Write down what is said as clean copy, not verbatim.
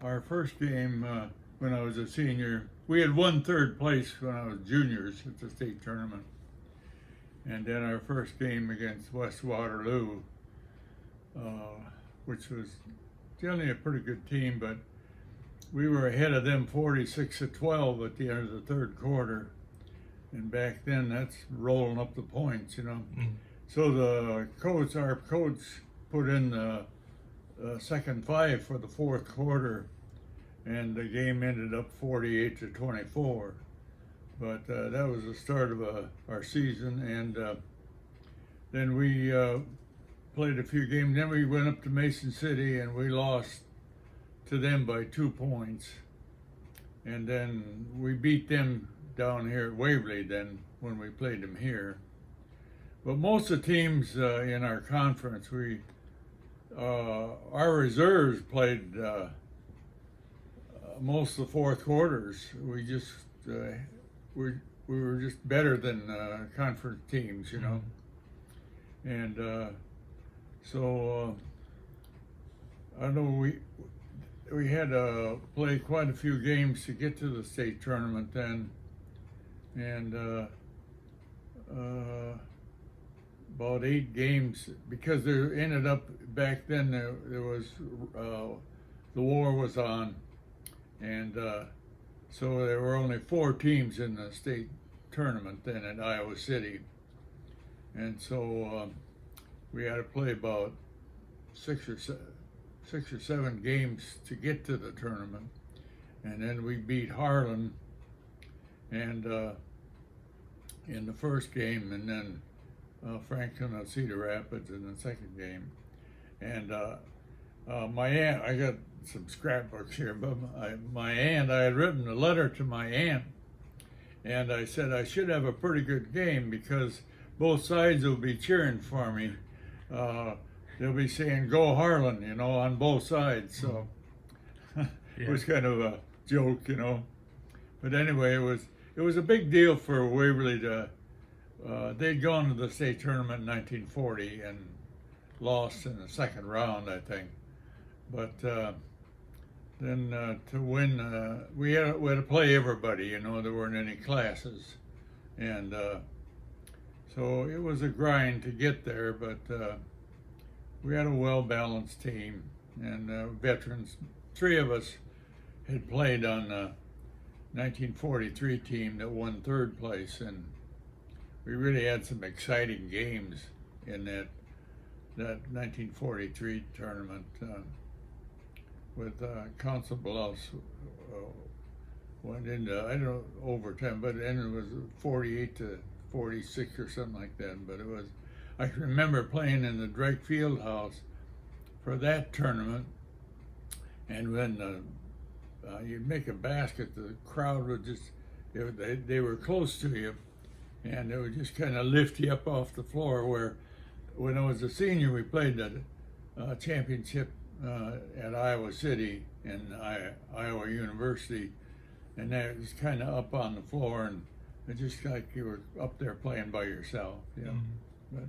Our first game when I was a senior, we had won third place when I was juniors at the state tournament. And then our first game against West Waterloo, which was generally a pretty good team, but we were ahead of them 46-12 at the end of the third quarter. And back then, that's rolling up the points, you know. So our coach put in the second five for the fourth quarter, and the game ended up 48-24. But that was the start of our season, and then we played a few games. Then we went up to Mason City, and we lost to them by 2 points. And then we beat them down here at Waverly then when we played them here. But most of the teams in our conference, our reserves played most of the fourth quarters. We just we were just better than conference teams, you know. And so I know we had to play quite a few games to get to the state tournament then, and about 8 games, because there ended up back then there was the war was on, and so there were only 4 teams in the state tournament then at Iowa City, and so we had to play about 6 or 7 games to get to the tournament, and then we beat Harlan and in the first game, and then Franklin of Cedar Rapids in the second game. And my aunt, I got some scrapbooks here, but my aunt, I had written a letter to my aunt, and I said I should have a pretty good game because both sides will be cheering for me. They'll be saying "Go Harlan," you know, on both sides. So it was kind of a joke, you know. But anyway, it was a big deal for Waverly to. They'd gone to the state tournament in 1940 and lost in the second round, I think. But then to win, we had to play everybody. You know, there weren't any classes, and so it was a grind to get there. But we had a well-balanced team and veterans. 3 of us had played on the 1943 team that won third place, and we really had some exciting games in that 1943 tournament with Council Bluffs went into, I don't know, overtime, but then it was 48-46 or something like that. But it was, I remember playing in the Drake Field House for that tournament, and when you'd make a basket, the crowd would just, they were close to you, and it would just kind of lift you up off the floor. Where when I was a senior, we played the championship at Iowa City and Iowa University, and that was kind of up on the floor, and it's just like you were up there playing by yourself, you know. But